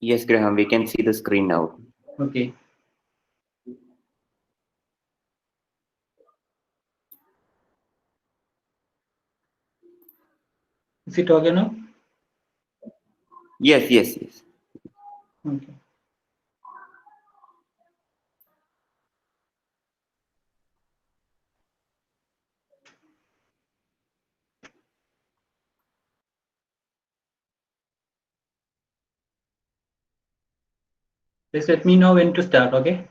Yes, Graham, we can see the screen now. Okay. Is it okay now? Yes, yes, yes. Okay. Just let me know when to start, okay?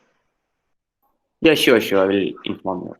Yeah, sure, sure. I will inform you.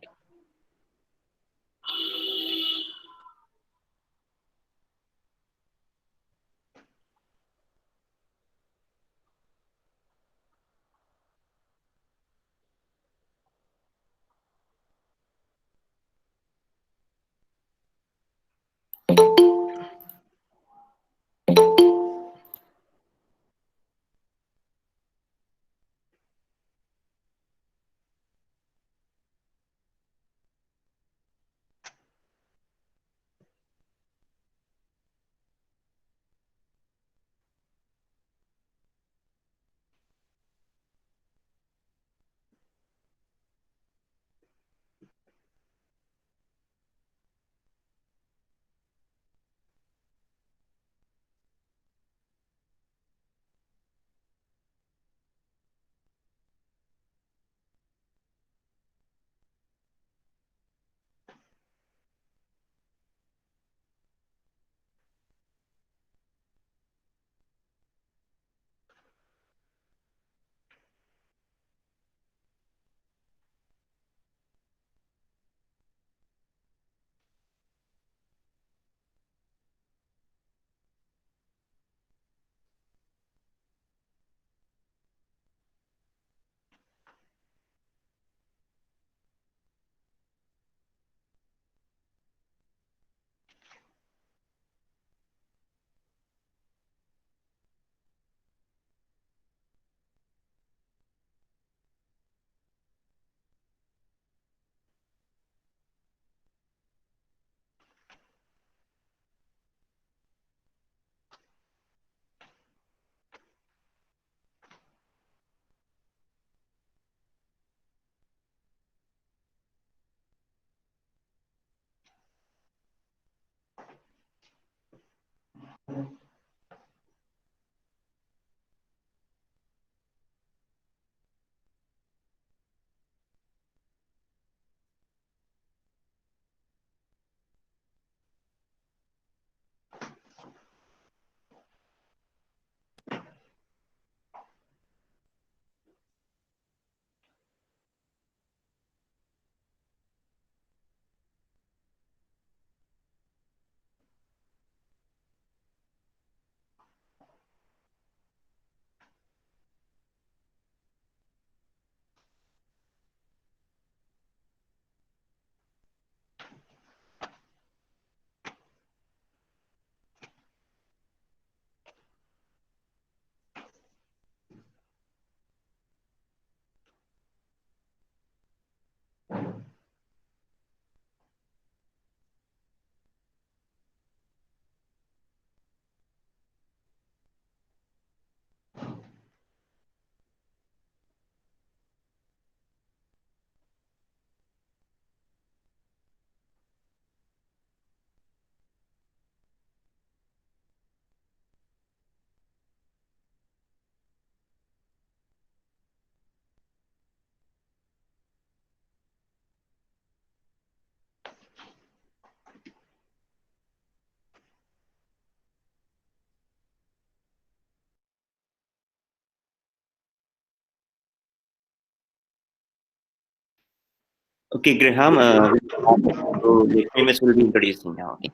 Okay, Graham, so the famous will be introducing now. Okay.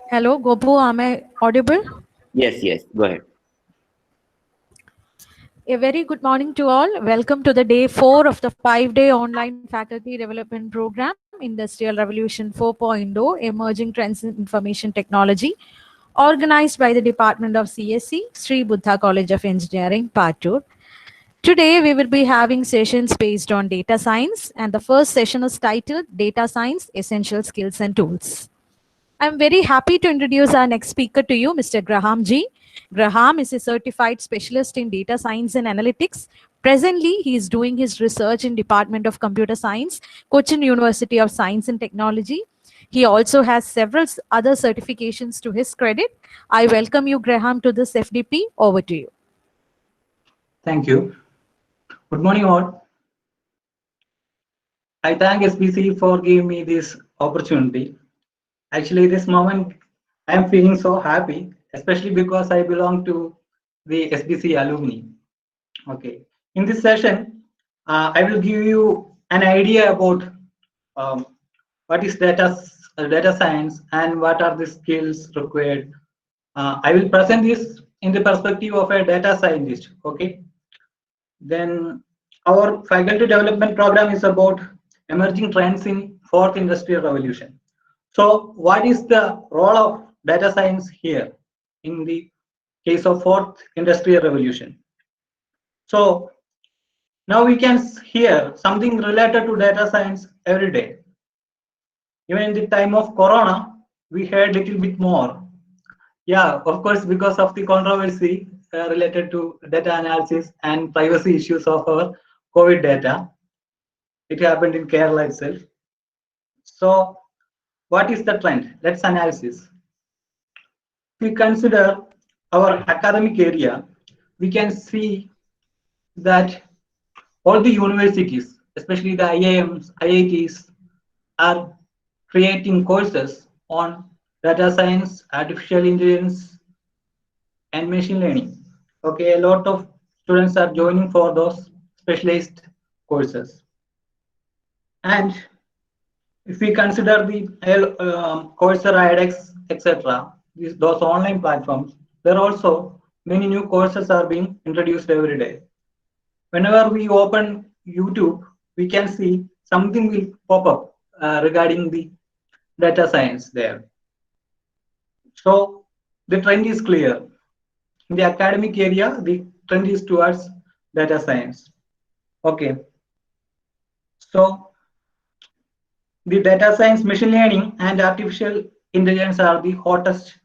Hello, Gopu, am I audible? Yes, yes. Go ahead. A very good morning to all. Welcome to the day 4 of the 5-day online faculty development program, Industrial Revolution 4.0, Emerging Trends in Information Technology, organized by the Department of CSE, Sri Buddha College of Engineering, Pattur. Today, we will be having sessions based on data science, and the first session is titled Data Science, Essential Skills and Tools. I'm very happy to introduce our next speaker to you, Mr. Graham G. Graham is a certified specialist in data science and analytics. Presently, he is doing his research in Department of Computer Science, Cochin University of Science and Technology. He also has several other certifications to his credit. I welcome you, Graham, to this FDP. Over to you. Thank you. Good morning, all. I thank SBC for giving me this opportunity. Actually, this moment I am feeling so happy, especially because I belong to the SBC alumni. Okay. In this session, I will give you an idea about what is data science and what are the skills required. I will present this in the perspective of a data scientist. Okay. Then our faculty development program is about emerging trends in fourth industrial revolution. So what is the role of data science here in the case of fourth industrial revolution? So now we can hear something related to data science every day. Even in the time of Corona, we heard a little bit more. Yeah, of course, because of the controversy related to data analysis and privacy issues of our COVID data. It happened in Kerala itself. So what is the trend? Let's analysis. If we consider our academic area, we can see that all the universities, especially the IIMs, IITs, are creating courses on data science, artificial intelligence, and machine learning. Okay, a lot of students are joining for those specialized courses. And if we consider the Coursera, edX, etc., those online platforms, there are also many new courses are being introduced every day. Whenever we open YouTube, we can see something will pop up regarding the data science there. So the trend is clear. In the academic area, the trend is towards data science. Okay. So the data science, machine learning, and artificial intelligence are the hottest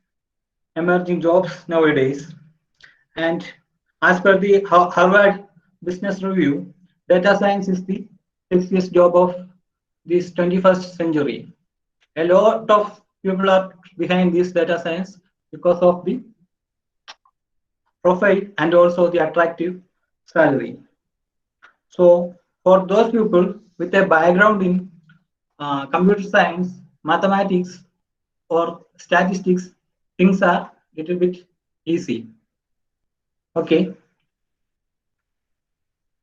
emerging jobs nowadays. And as per the Harvard Business Review, data science is the sexiest job of this 21st century. A lot of people are behind this data science because of the profile and also the attractive salary. So for those people with a background in computer science, mathematics, or statistics, things are a little bit easy. Okay.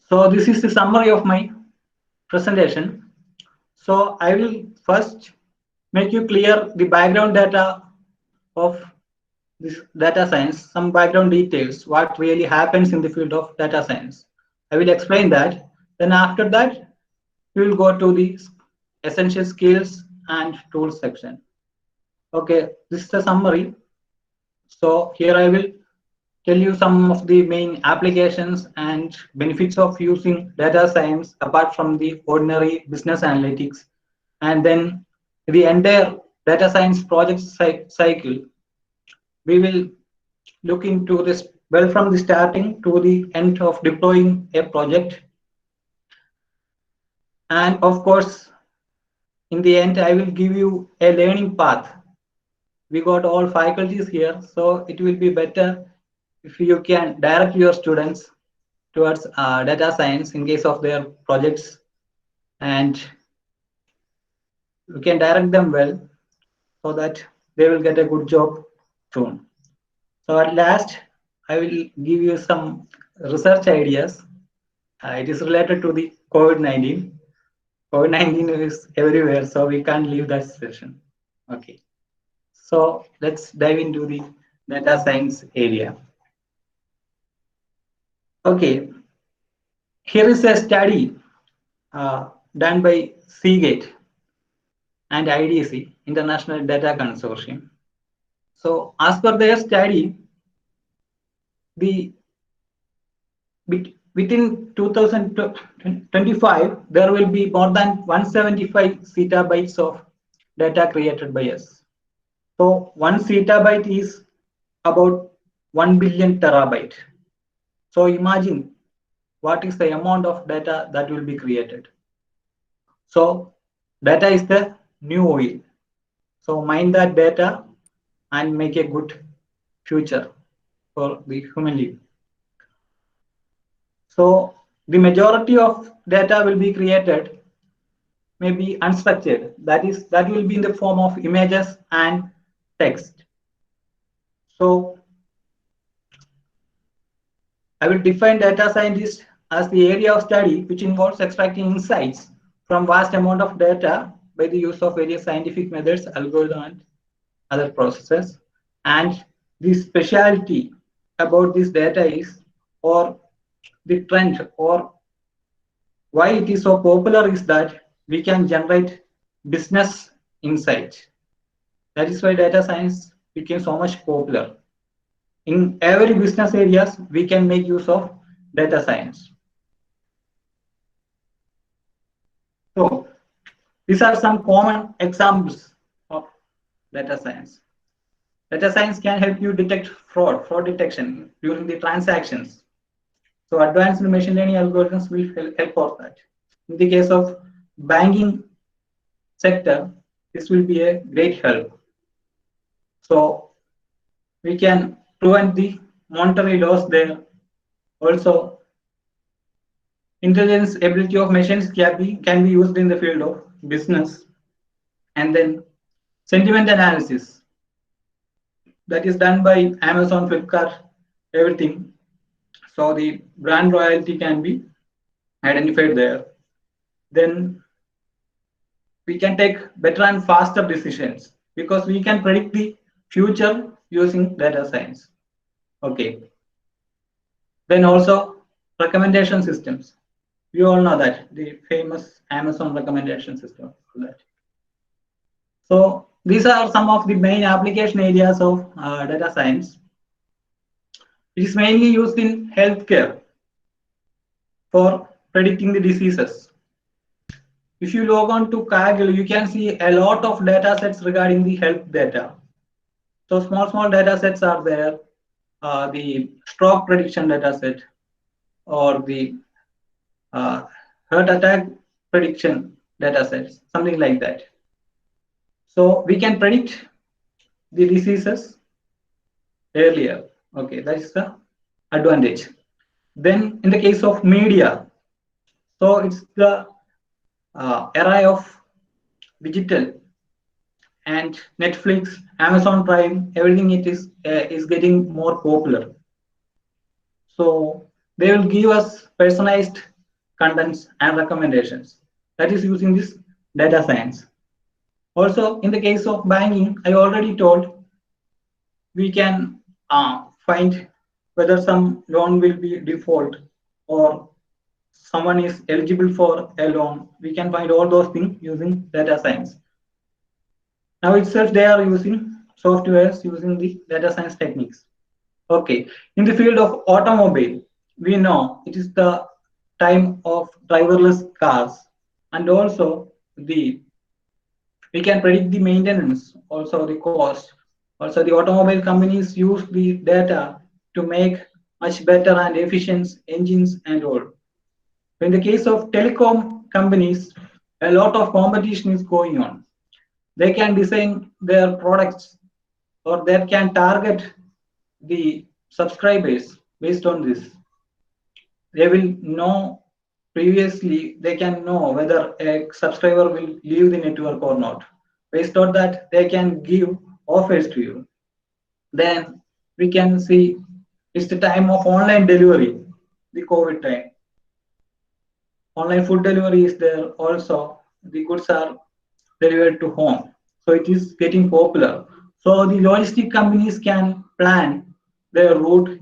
So this is the summary of my presentation. So I will first make you clear the background data of this data science, some background details, what really happens in the field of data science. I will explain that. Then after that, we will go to the essential skills and tools section. Okay, this is the summary. So here I will tell you some of the main applications and benefits of using data science apart from the ordinary business analytics. And then the entire data science project cycle, we will look into this well from the starting to the end of deploying a project. And of course, in the end, I will give you a learning path. We got all faculties here, so it will be better if you can direct your students towards data science in case of their projects, and you can direct them well so that they will get a good job soon. So at last, I will give you some research ideas. It is related to the COVID-19. COVID-19 is everywhere, so we can't leave that session. Okay. So let's dive into the data science area. Okay, here is a study done by Seagate and IDC, International Data Consortium. So as per their study, the within 2025, there will be more than 175 zettabytes of data created by us. So 1 zettabyte is about 1 billion terabyte. So imagine what is the amount of data that will be created. So data is the new oil. So mine that data and make a good future for the human life. So the majority of data will be created may be unstructured. That will be in the form of images and text. So I will define data scientist as the area of study which involves extracting insights from vast amount of data by the use of various scientific methods, algorithms, and other processes. And the specialty about this data is, or the trend, or why it is so popular is that we can generate business insight. That is why data science became so much popular. In every business areas, we can make use of data science. So these are some common examples of data science. Data science can help you detect fraud detection during the transactions. So advanced machine learning algorithms will help for that. In the case of banking sector, this will be a great help. So we can prevent the monetary loss there. Also, intelligence ability of machines can be used in the field of business. And then sentiment analysis, that is done by Amazon, Flipkart, everything. So the brand loyalty can be identified there. Then we can take better and faster decisions because we can predict the future using data science. Okay. Then also recommendation systems. We all know that the famous Amazon recommendation system. So these are some of the main application areas of data science. It is mainly used in healthcare for predicting the diseases. If you log on to Kaggle, you can see a lot of data sets regarding the health data. So small data sets are there. The stroke prediction data set or the heart attack prediction data sets, something like that. So we can predict the diseases earlier. Okay, that is the advantage. Then in the case of media, so it's the era of digital and Netflix, Amazon Prime, everything it is getting more popular. So they will give us personalized contents and recommendations. That is using this data science. Also, in the case of banking, I already told we can find whether some loan will be default or someone is eligible for a loan. We can find all those things using data science. Now itself they are using softwares using the data science techniques. Okay, in the field of automobile, we know it is the time of driverless cars, and also we can predict the maintenance, also the cost. Also, the automobile companies use the data to make much better and efficient engines and all. In the case of telecom companies, a lot of competition is going on. They can design their products or they can target the subscribers based on this. They will know previously, they can know whether a subscriber will leave the network or not. Based on that, they can give offers to you. Then we can see it's the time of online delivery, the COVID time. Online food delivery is there also. The goods are delivered to home. So it is getting popular. So the logistic companies can plan their route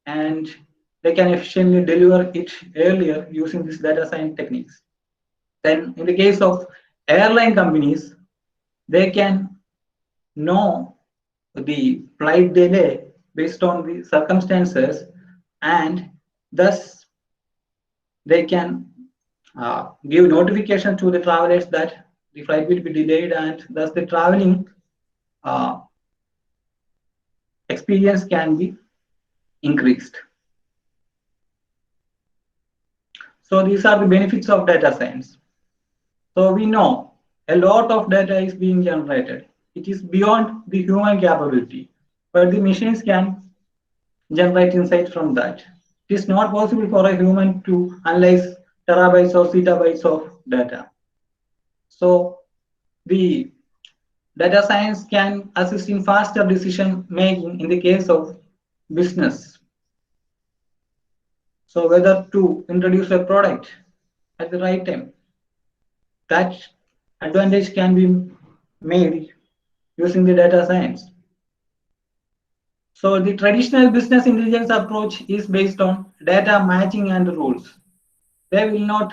and they can efficiently deliver it earlier using these data science techniques. Then in the case of airline companies, they can know the flight delay based on the circumstances, and thus they can give notification to the travelers that the flight will be delayed, and thus the traveling uh, experience can be increased. So these are the benefits of data science. So we know a lot of data is being generated. It is beyond the human capability, but the machines can generate insight from that. It is not possible for a human to analyze terabytes or zettabytes of data. So the data science can assist in faster decision making in the case of business. So whether to introduce a product at the right time, that advantage can be made using the data science. So the traditional business intelligence approach is based on data matching and rules. They will not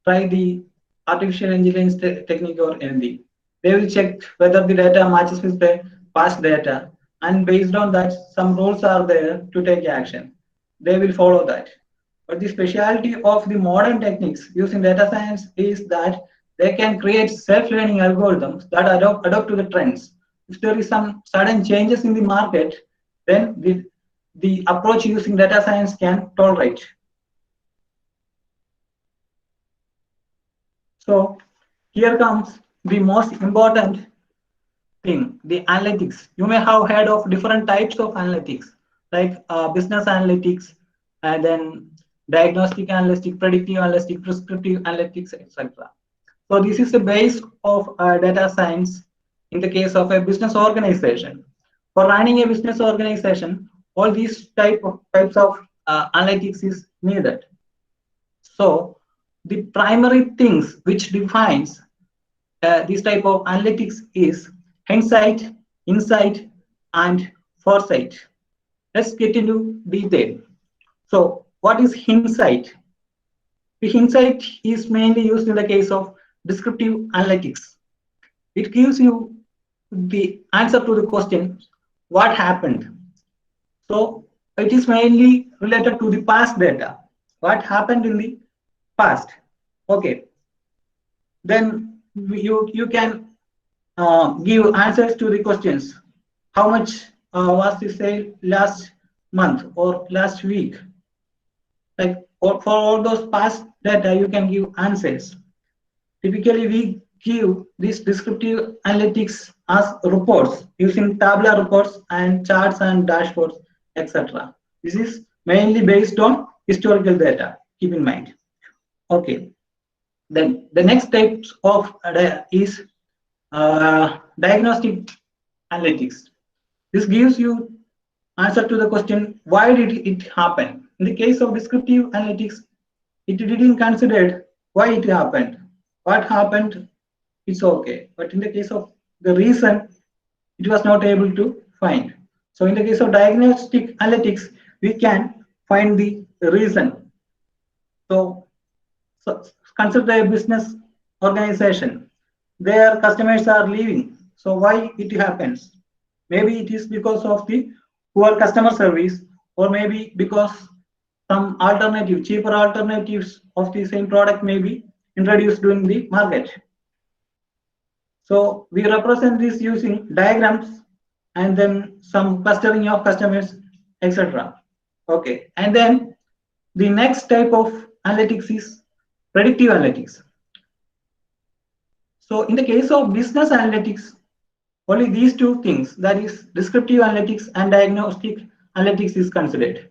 try the artificial intelligence technique or anything. They will check whether the data matches with the past data, and based on that, some rules are there to take action. They will follow that. But the specialty of the modern techniques using data science is that they can create self-learning algorithms that adapt to the trends. If there is some sudden changes in the market, then the approach using data science can tolerate. So here comes the most important thing, the analytics. You may have heard of different types of analytics, like business analytics, and then diagnostic analytics, predictive analytics, prescriptive analytics, etc. So this is the base of data science in the case of a business organization. For running a business organization, all these types of analytics is needed. So the primary things which defines this type of analytics is hindsight, insight, and foresight. Let's get into detail. So what is hindsight? The hindsight is mainly used in the case of descriptive analytics. It gives you the answer to the question, what happened? So it is mainly related to the past data. What happened in the past? Okay. Then you can give answers to the questions. How much was the sale last month or last week? Like for all those past data, you can give answers. Typically, we give these descriptive analytics as reports using tabular reports and charts and dashboards, etc. This is mainly based on historical data. Keep in mind. Okay. Then the next type of is diagnostic analytics. This gives you answer to the question, why did it happen? In the case of descriptive analytics, it didn't consider why it happened. What happened, it's okay. But in the case of the reason, it was not able to find. So in the case of diagnostic analytics, we can find the reason. So consider a business organization. Their customers are leaving. So why it happens? Maybe it is because of the poor customer service, or maybe because some alternative, cheaper alternatives of the same product may be introduced during the market. So we represent this using diagrams and then some clustering of customers, etc. Okay, and then the next type of analytics is predictive analytics. So in the case of business analytics, only these two things, that is descriptive analytics and diagnostic analytics, is considered.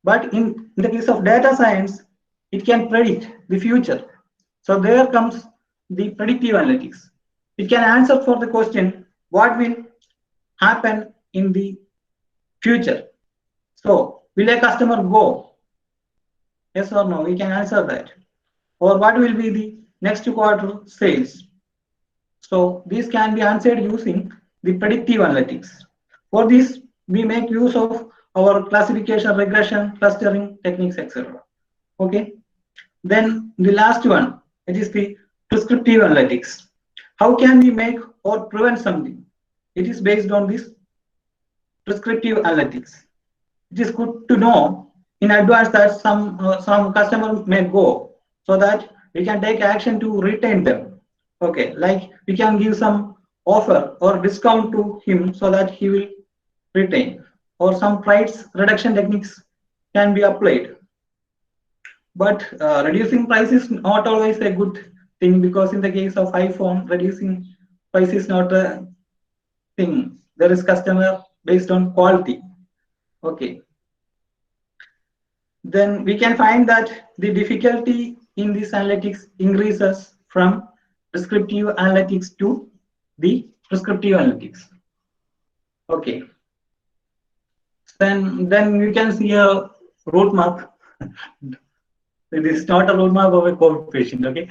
But in the case of data science, it can predict the future. So there comes the predictive analytics. It can answer for the question, what will happen in the future? So will a customer go? Yes or no? We can answer that. Or what will be the next quarter sales? So these can be answered using the predictive analytics. For this, we make use of our classification, regression, clustering techniques, etc. Okay. Then the last one, it is the prescriptive analytics. How can we make or prevent something? It is based on this prescriptive analytics. It is good to know in advance that some customer may go, so that we can take action to retain them. Okay, like we can give some offer or discount to him so that he will retain, or some price reduction techniques can be applied. But reducing price is not always a good thing, because in the case of iPhone, reducing price is not a thing. There is customer based on quality. Okay. Then we can find that the difficulty in this analytics increases from prescriptive analytics to the prescriptive analytics. Okay. Then you can see a roadmap. This is not a roadmap of a COVID patient. Okay.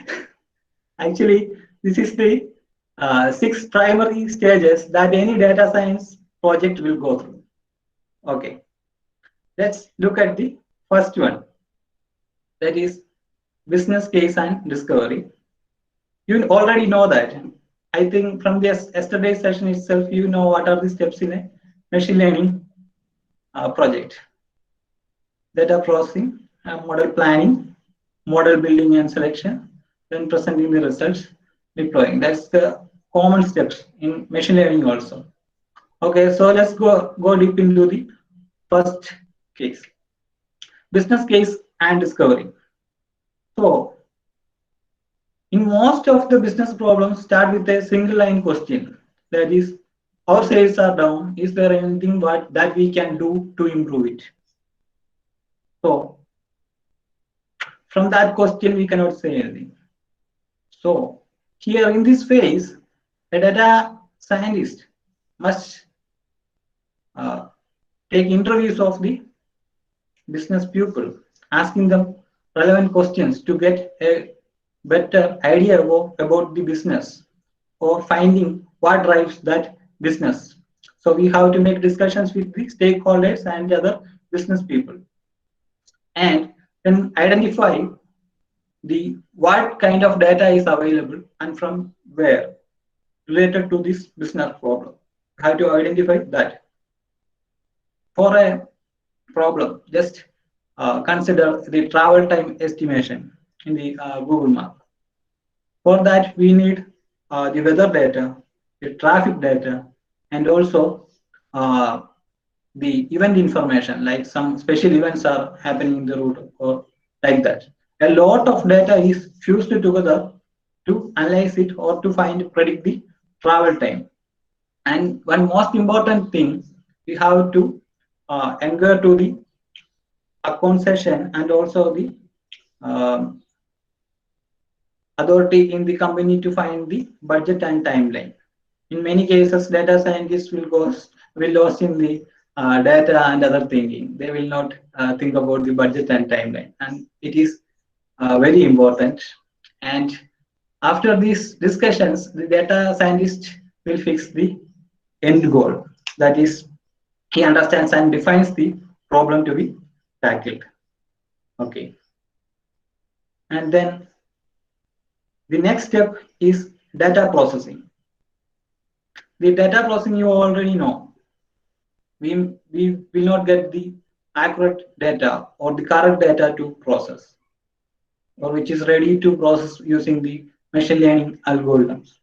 Actually, this is the 6 primary stages that any data science project will go through. Okay. Let's look at the first one. That is business case and discovery. You already know that. I think from this yesterday's session itself, you know what are the steps in a machine learning project. Data processing, model planning, model building and selection, then presenting the results, deploying. That's the common steps in machine learning also. Okay, so let's go deep into the first case. Business case and discovery. So, in most of the business problems start with a single line question. That is, our sales are down. Is there anything that we can do to improve it? So, from that question, we cannot say anything. So, here in this phase, a data scientist must take interviews of the business people, asking them relevant questions to get a better idea about the business, or finding what drives that business. So we have to make discussions with the stakeholders and other business people, and then identify the what kind of data is available and from where related to this business problem. How to identify that. For a problem, just consider the travel time estimation in the Google Map. For that, we need the weather data, the traffic data, and also the event information, like some special events are happening in the route or like that. A lot of data is fused together to analyze it or to predict the travel time. And one most important thing, we have to anchor to the account session and also the authority in the company to find the budget and timeline. In many cases, data scientists will lost in the data and other thinking. They will not think about the budget and timeline, and it is very important. And after these discussions, the data scientist will fix the end goal. That is, he understands and defines the problem to be tackled. Okay. And then the next step is data processing. The data processing you already know. We will not get the accurate data or the correct data to process, or which is ready to process using the machine learning algorithms.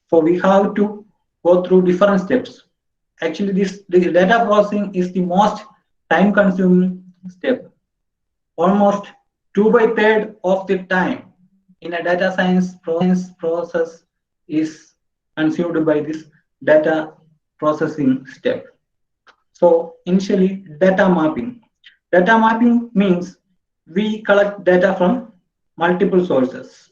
So we have to go through different steps. Actually, the data processing is the most time-consuming step. Almost 2/3 of the time in a data science process is consumed by this data processing step. So initially, data mapping. Data mapping means we collect data from multiple sources.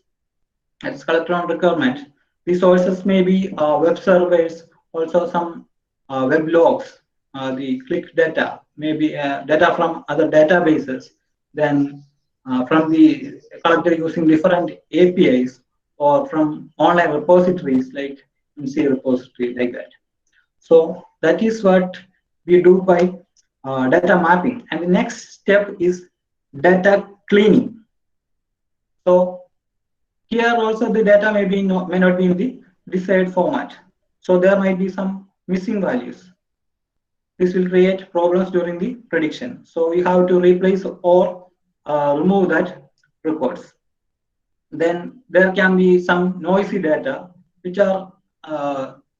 It's collected on requirement. These sources may be web servers, also some web logs, the click data, maybe data from other databases, then from the collected using different APIs, or from online repositories like MC repository, like that. So that is what we do by data mapping, and the next step is data cleaning. So here also the data may not be in the desired format. So there might be some missing values. This will create problems during the prediction. So we have to replace or remove that records. Then there can be some noisy data which are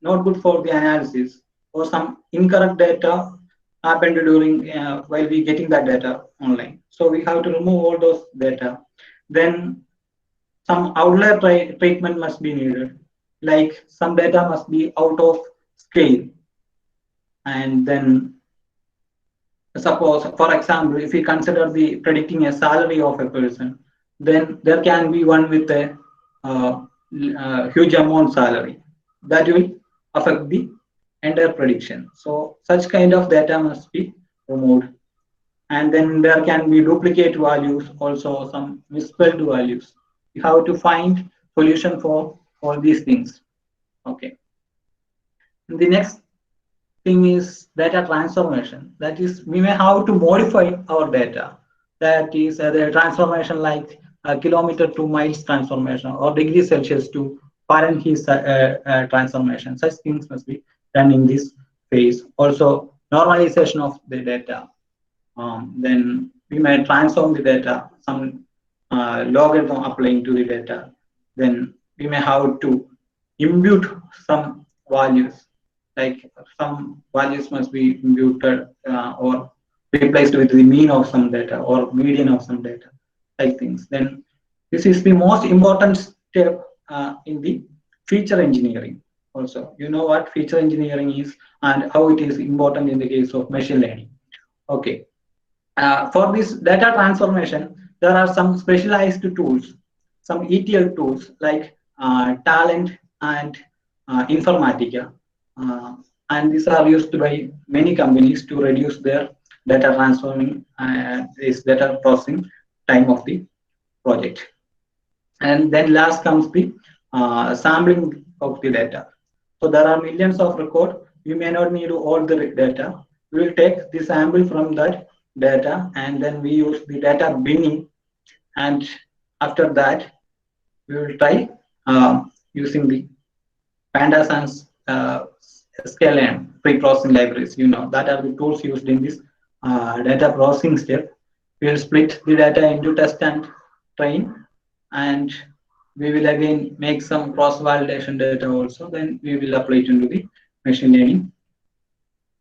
not good for the analysis, or some incorrect data happened during while we getting that data online. So we have to remove all those data. Then some outlier treatment must be needed, like some data must be out of scale. And then suppose, for example, if we consider the predicting a salary of a person, then there can be one with a huge amount salary that will affect the entire prediction. So such kind of data must be removed. And then there can be duplicate values, also some misspelled values. You have to find solution for all these things. Okay. The next thing is data transformation. That is, we may have to modify our data. That is the transformation like kilometer to miles transformation, or degree Celsius to Fahrenheit transformation. Such things must be done in this phase. Also, normalization of the data. Then we may transform the data, some logarithm applying to the data. Then we may have to impute some values, like some values must be imputed or replaced with the mean of some data or median of some data, like things. Then this is the most important step in the feature engineering. Also, you know what feature engineering is and how it is important in the case of machine learning. Okay. For this data transformation, there are some specialized tools, some ETL tools like Talent and Informatica. And these are used by many companies to reduce their data transforming this data processing time of the project. And then last comes the sampling of the data. So there are millions of records. You may not need all the data. We will take the sample from that data, and then we use the data binning. And after that, we will try using the pandas and sklearn pre-processing libraries. You know that are the tools used in this data processing step. We will split the data into test and train, and we will again make some cross-validation data also. Then we will apply it into the machine learning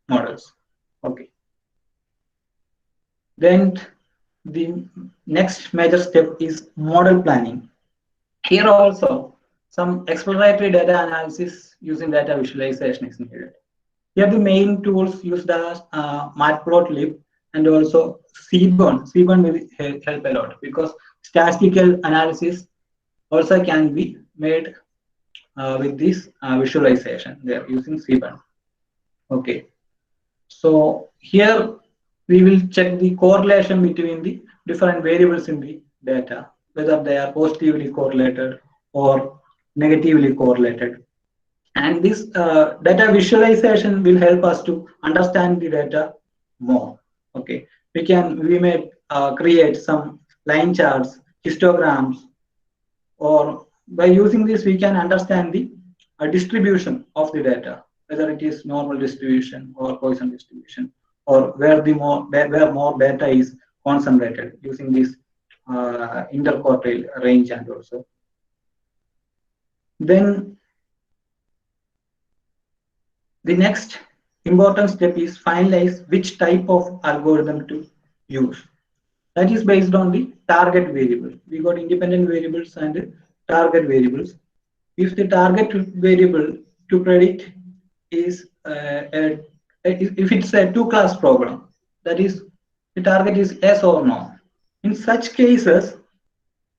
models. Okay. Then the next major step is model planning. Here also, some exploratory data analysis using data visualization is needed. Here the main tools used are Matplotlib and also Seaborn. Seaborn will help a lot because statistical analysis also can be made with this visualization. They are using Seaborn. Okay. So here we will check the correlation between the different variables in the data, whether they are positively correlated or negatively correlated. And this data visualization will help us to understand the data more. Okay, we may create some line charts, histograms, or by using this we can understand the distribution of the data, whether it is normal distribution or Poisson distribution, or where more data is concentrated using this interquartile range. And also then the next important step is finalize which type of algorithm to use. That is based on the target variable. We got independent variables and target variables. If the target variable to predict is if it's a two-class problem, that is the target is yes or no. In such cases,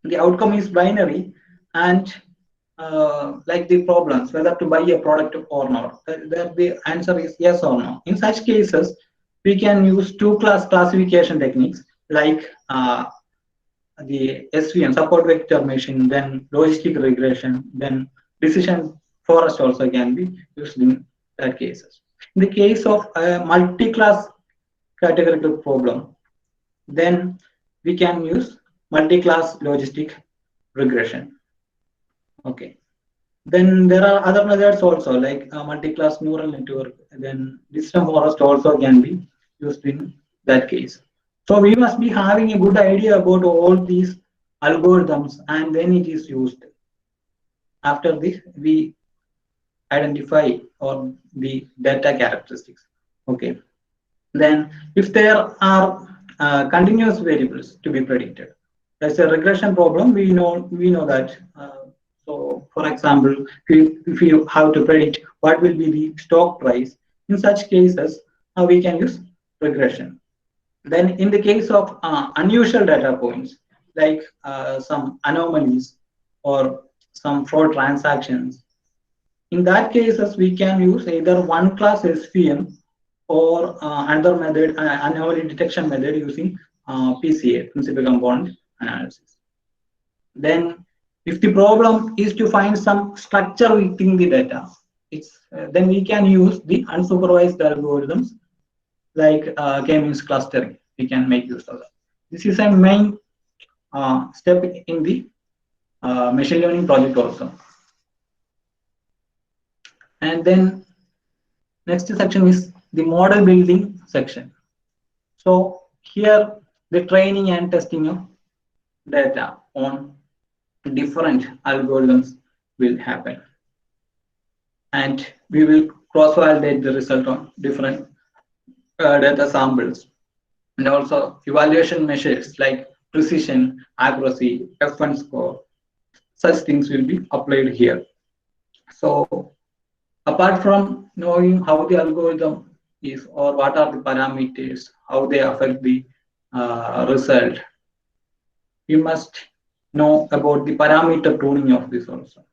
the outcome is binary, and like the problems whether to buy a product or not, the answer is yes or no. In such cases, we can use two-class classification techniques like the SVM, support vector machine, then logistic regression, then decision forest also can be used in that cases. In the case of multi-class categorical problem, then we can use multi-class logistic regression. Okay. Then there are other methods also like multi-class neural network. Then distant forest also can be used in that case. So we must be having a good idea about all these algorithms and when it is used. After this, we identify or the data characteristics. Okay. Then if there are continuous variables to be predicted, that's a regression problem. We know that. So, for example, if you have to predict what will be the stock price, in such cases, we can use regression. Then, in the case of unusual data points, like some anomalies or some fraud transactions, in that cases, we can use either one class SVM or another method, anomaly detection method using PCA, principal component analysis. Then, if the problem is to find some structure within the data, then we can use the unsupervised algorithms like k-means clustering. We can make use of that. This is a main step in the machine learning project also. And then next section is the model building section. So here the training and testing of data on different algorithms will happen. And we will cross-validate the result on different data samples. And also evaluation measures like precision, accuracy, F1 score, such things will be applied here. So apart from knowing how the algorithm is or what are the parameters, how they affect the result, we must know about the parameter tuning of this also.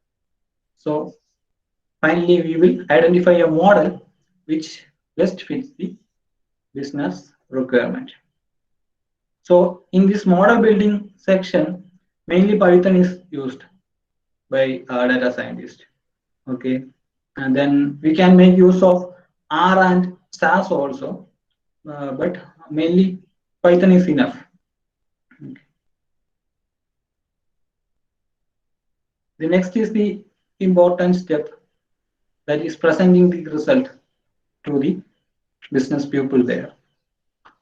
So finally, we will identify a model which best fits the business requirement. So in this model building section, mainly Python is used by data scientists. Okay. And then we can make use of R and SAS also, but mainly Python is enough. Okay. The next is the important step, that is presenting the result to the business people there.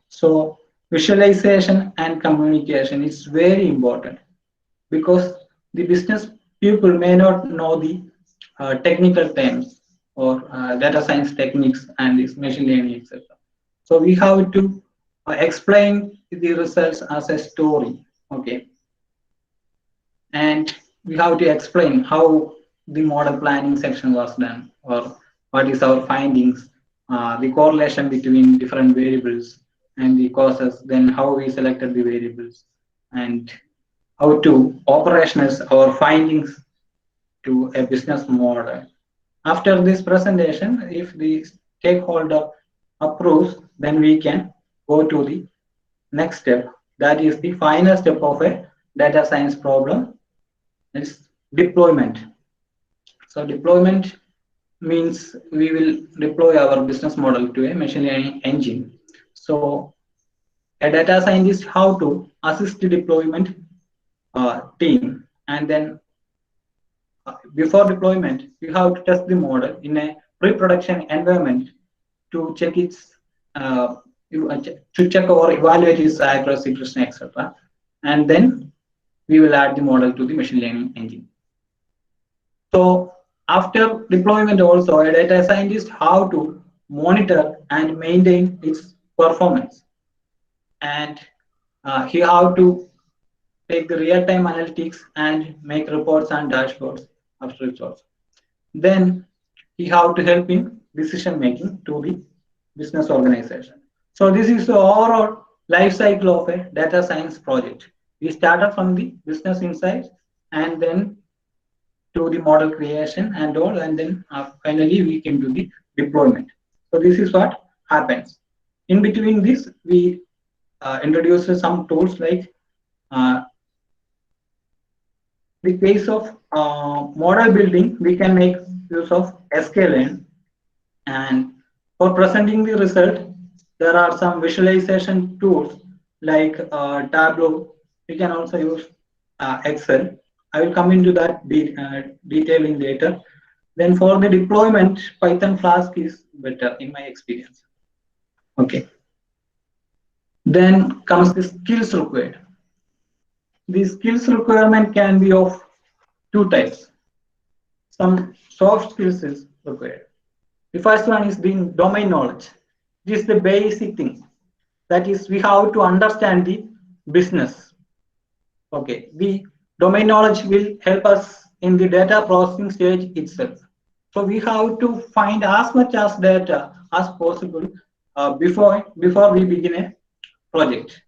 So visualization and communication is very important because the business people may not know the technical terms or data science techniques and this machine learning, etc. So we have to explain the results as a story, okay? And we have to explain how the model planning section was done or what is our findings, the correlation between different variables and the causes, then how we selected the variables and how to operationalize our findings to a business model. After this presentation, if the stakeholder approves, then we can go to the next step. That is the final step of a data science problem. It's deployment. So deployment means we will deploy our business model to a machine learning engine. So a data scientist how to assist the deployment team, and then before deployment, you have to test the model in a pre-production environment to check its to check or evaluate its accuracy, precision, etc. And then we will add the model to the machine learning engine. So after deployment also, a data scientist how to monitor and maintain its performance, and he how to take the real-time analytics and make reports and dashboards after it also. Then he have to help in decision making to the business organization. So this is the overall life cycle of a data science project. We started from the business insights and then to the model creation and all, and then finally we came to the deployment. So this is what happens. In between this, we introduced some tools like the case of model building, we can make use of sklearn, and for presenting the result, there are some visualization tools like Tableau. You can also use Excel. I will come into that detailing later. Then for the deployment, Python Flask is better in my experience. Okay. Then comes the skills required. The skills requirement can be of two types. Some soft skills is required. The first one is the domain knowledge. This is the basic thing. That is, we have to understand the business. Okay, the domain knowledge will help us in the data processing stage itself. So we have to find as much as data as possible before we begin a project.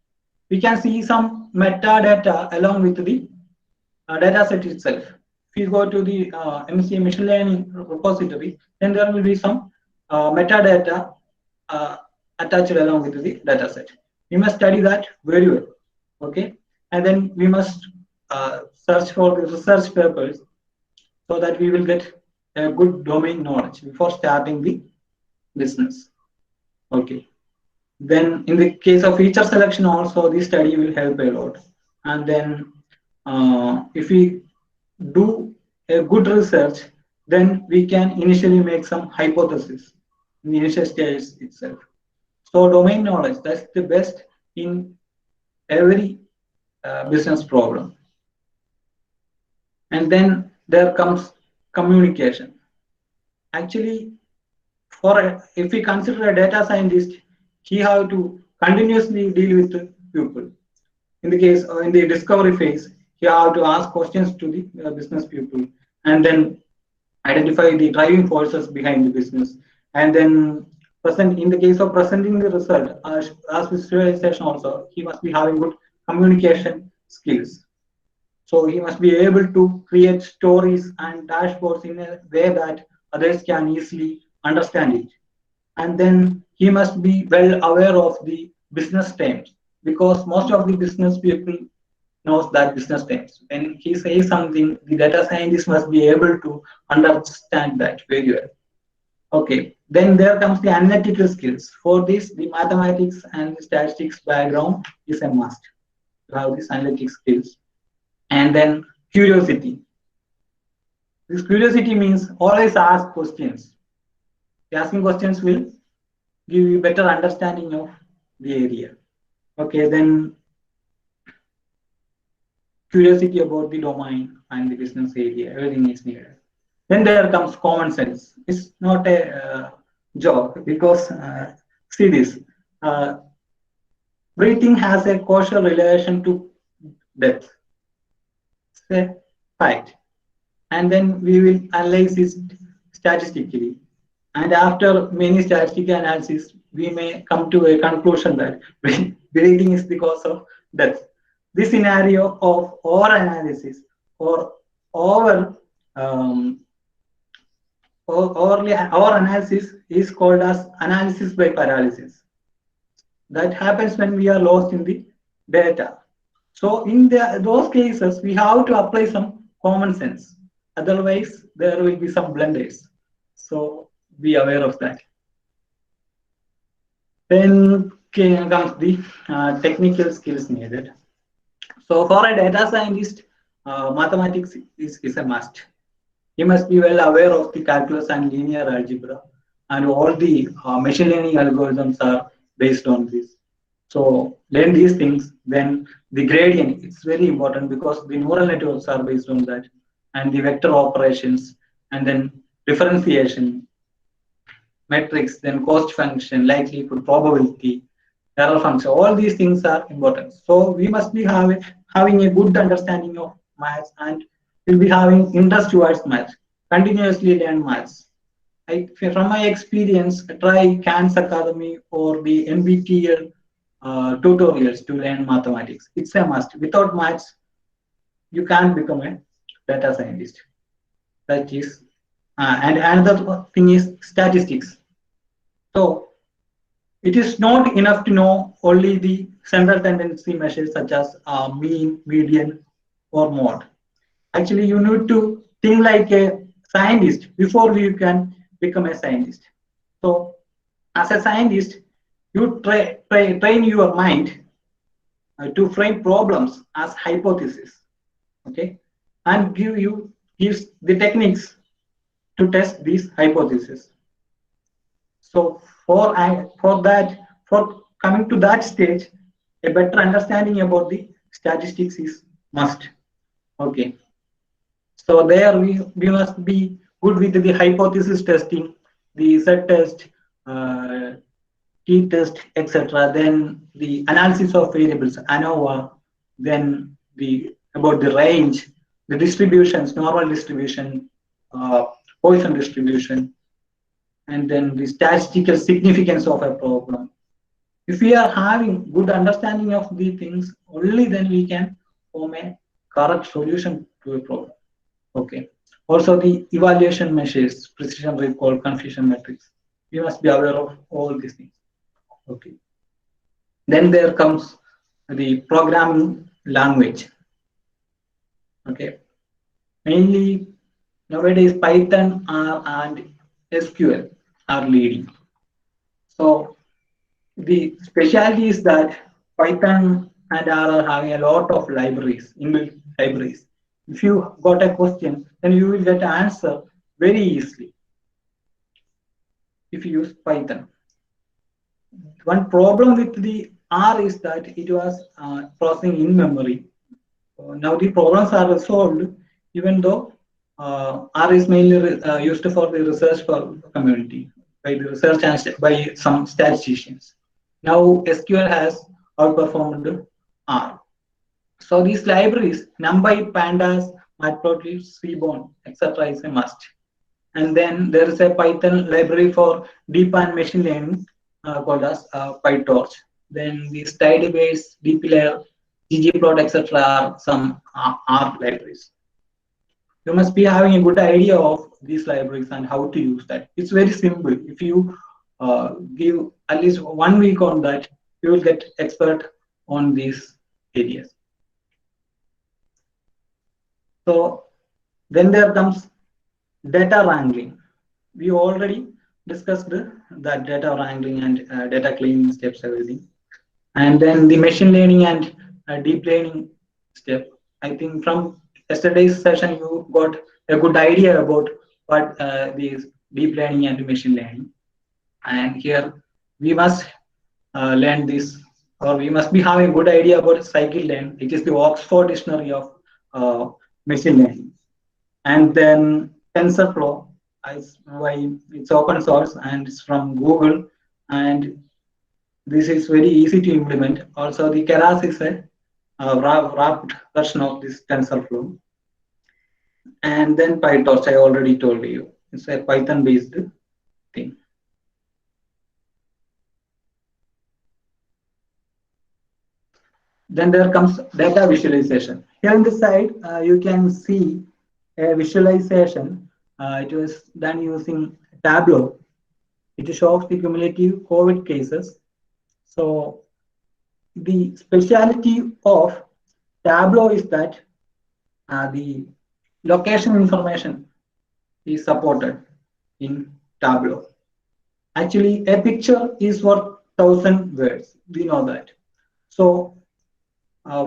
We can see some metadata along with the data set itself. If you go to the MCA machine learning repository, then there will be some metadata attached along with the data set. We must study that very well. Okay, and then we must search for the research papers so that we will get a good domain knowledge before starting the business. Okay. Then in the case of feature selection also, this study will help a lot. And then if we do a good research, then we can initially make some hypothesis in the initial stage itself. So domain knowledge, that's the best in every business problem. And then there comes communication. Actually, if we consider a data scientist, he have to continuously deal with people. In the case in the discovery phase, he have to ask questions to the business people and then identify the driving forces behind the business, and then in the case of presenting the result as visualization also, he must be having good communication skills. So he must be able to create stories and dashboards in a way that others can easily understand it. And then he must be well aware of the business terms, because most of the business people knows that business terms. When he says something, the data scientist must be able to understand that very well. Okay, then there comes the analytical skills. For this, the mathematics and the statistics background is a must to have these analytic skills. And then curiosity. This curiosity means always ask questions. Asking questions will give you better understanding of the area. Okay, then curiosity about the domain and the business area, everything is needed. Then there comes common sense. It's not a joke, because see this, breathing has a causal relation to death. It's a fact. And then we will analyze it statistically. And after many statistical analysis, we may come to a conclusion that breathing is the cause of death. This scenario of over analysis or over analysis is called as analysis by paralysis. That happens when we are lost in the data. So in those cases, we have to apply some common sense. Otherwise, there will be some blunders. So be aware of that. Then comes the technical skills needed. So for a data scientist, mathematics is a must. He must be well aware of the calculus and linear algebra, and all the machine learning algorithms are based on this. So learn these things. Then the gradient, it's very important, because the neural networks are based on that, and the vector operations, and then differentiation, metrics, then cost function, likelihood, probability, error function. All these things are important. So we must be having a good understanding of maths, and we'll be having interest towards maths. Continuously learn maths. From my experience, try Khan's Academy or the NPTEL tutorials to learn mathematics. It's a must. Without maths, you can't become a data scientist. That is, and another thing is statistics. So it is not enough to know only the central tendency measures such as mean, median, or mode. Actually, you need to think like a scientist before you can become a scientist. So as a scientist, you train your mind to frame problems as hypotheses, okay, and gives the techniques to test these hypotheses. So for coming to that stage, a better understanding about the statistics is must. Okay. So there we must be good with the hypothesis testing, the Z test, uh, T test, etc. Then the analysis of variables, ANOVA, then the about the range, the distributions, normal distribution, Poisson distribution, and then the statistical significance of a problem. If we are having good understanding of the things, only then we can form a correct solution to a problem. Okay. Also the evaluation measures, precision recall, confusion metrics. We must be aware of all these things. Okay. Then there comes the programming language. Okay. Mainly nowadays Python and SQL are leading. So the specialty is that Python and R are having a lot of libraries, inbuilt libraries. If you got a question, then you will get an answer very easily if you use Python. One problem with the R is that it was processing in memory. Now the problems are resolved, even though R is mainly used for the research for community by the research and by some statisticians. Now SQL has outperformed R. So these libraries, NumPy, Pandas, Matplotlib, Seaborn, etc. is a must. And then there is a Python library for deep and machine learning called as PyTorch. Then these Tidebase, dplyr, ggplot, etc. are some R libraries. You must be having a good idea of these libraries and how to use that. It's very simple. If you give at least 1 week on that, you will get expert on these areas. So then there comes data wrangling. We already discussed that data wrangling and data cleaning steps, everything. And then the machine learning and deep learning step. I think from yesterday's session, you got a good idea about what these deep learning and machine learning. And here we must learn this, or we must be having a good idea about scikit-learn, which is the Oxford Dictionary of machine learning. And then TensorFlow, it's open source and it's from Google, and this is very easy to implement. Also, the Keras is a wrapped version of this TensorFlow. And then PyTorch, I already told you, it's a Python-based thing. Then there comes data visualization. Here on the side, you can see a visualization. It was done using Tableau. It shows the cumulative COVID cases. So the specialty of Tableau is that the location information is supported in Tableau. Actually, a picture is worth 1,000 words. We know that. So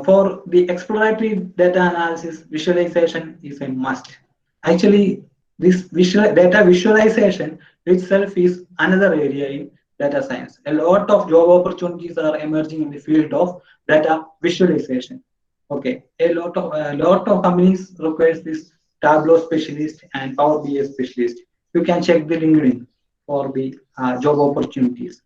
for the exploratory data analysis, visualization is a must. Actually, this data visualization itself is another area in data science. A lot of job opportunities are emerging in the field of data visualization. Okay, a lot of companies requires this Tableau specialist and Power BI specialist. You can check the LinkedIn for the job opportunities.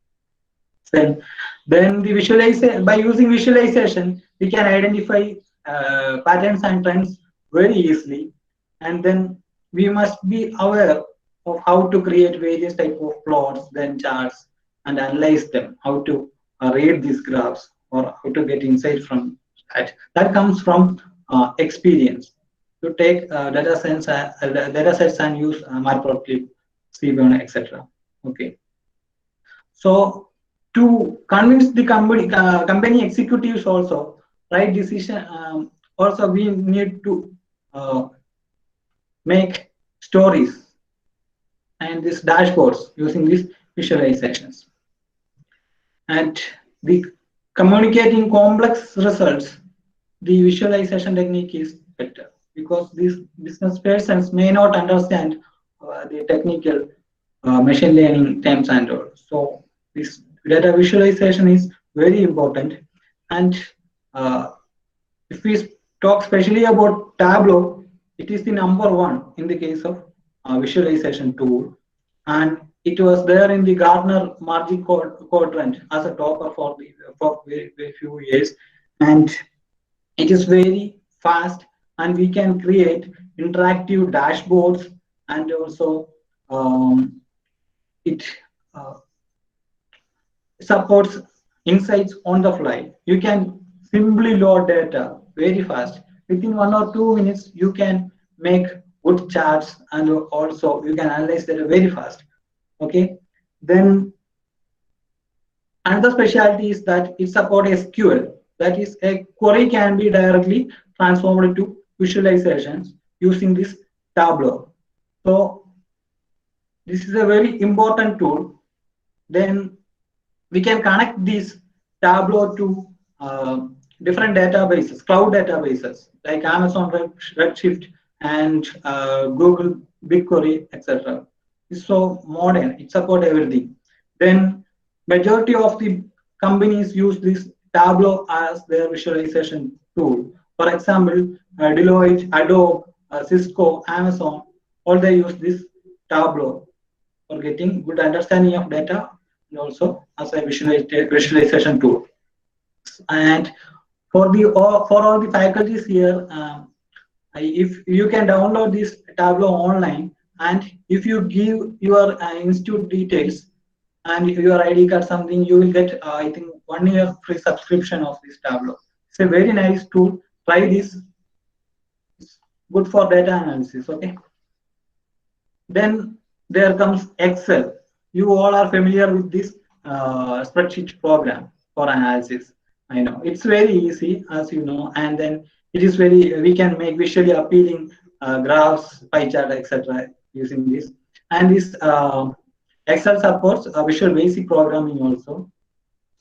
Then the visualization, by using visualization, we can identify patterns and trends very easily, and then we must be aware of how to create various type of plots, then charts, and analyze them, how to read these graphs, or how to get insight from that. That comes from experience. To take data sets and use Matplotlib, Seaborn, etc. Okay. So to convince the company executives also, right decision, also we need to make stories and these dashboards using these visualizations. And the communicating complex results, the visualization technique is better because these business persons may not understand the technical machine learning terms and all. So this data visualization is very important. And if we talk especially about Tableau, it is the number one in the case of visualization tool, and it was there in the Gartner Magic Quadrant as a topper for very few years, and it is very fast, and we can create interactive dashboards, and also it uh, supports insights on the fly. You can simply load data very fast. Within 1 or 2 minutes, you can make good charts, and also you can analyze data very fast. Okay. Then another specialty is that it supports SQL. That is, a query can be directly transformed into visualizations using this Tableau. So this is a very important tool. Then we can connect this Tableau to different databases, cloud databases like Amazon Redshift and Google BigQuery, etc. It's so modern. It supports everything. Then majority of the companies use this Tableau as their visualization tool. For example, Deloitte, Adobe, Cisco, Amazon, all they use this Tableau for getting good understanding of data and also as a visualization tool. And for all the faculties here, if you can download this Tableau online, and if you give your institute details and your ID card something, you will get I think 1 year free subscription of this Tableau. It's a very nice tool. Try this. It's good for data analysis. Okay. Then there comes Excel. You all are familiar with this spreadsheet program for analysis. I know it's very easy, as you know, and then it is we can make visually appealing graphs, pie chart, etc. using this. And this Excel supports Visual Basic programming also.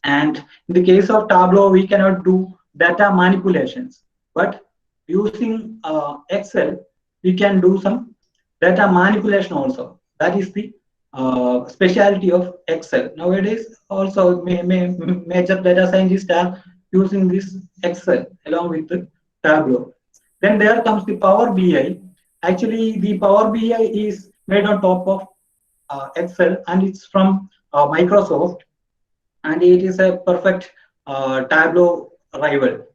And in the case of Tableau, we cannot do data manipulations, but using Excel, we can do some data manipulation also. That is the specialty of Excel. Nowadays, also major data scientists are using this Excel along with the Tableau. Then there comes the Power BI. Actually, the Power BI is made on top of Excel, and it's from Microsoft, and it is a perfect Tableau rival.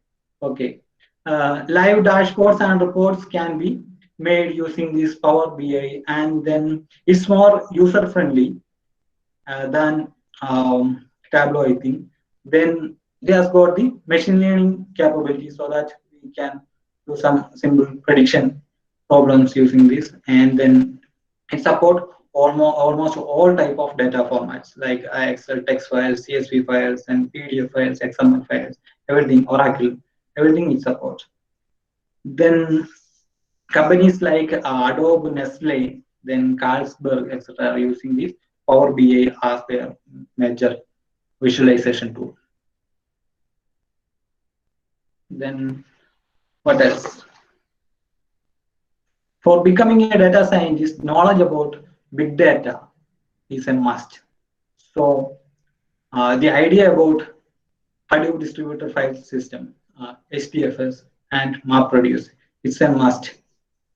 Okay. Live dashboards and reports can be made using this Power BI, and then it's more user friendly than Tableau, I think. Then it has got the machine learning capability so that we can do some simple prediction problems using this, and then it supports almost all type of data formats like Excel text files, CSV files, and PDF files, XML files, everything, Oracle, everything it supports. Then companies like Adobe, Nestle, then Carlsberg, etc. are using this Power BI as their major visualization tool. Then what else? For becoming a data scientist, knowledge about big data is a must. So the idea about Hadoop distributed file system, HDFS, and MapReduce, it's a must.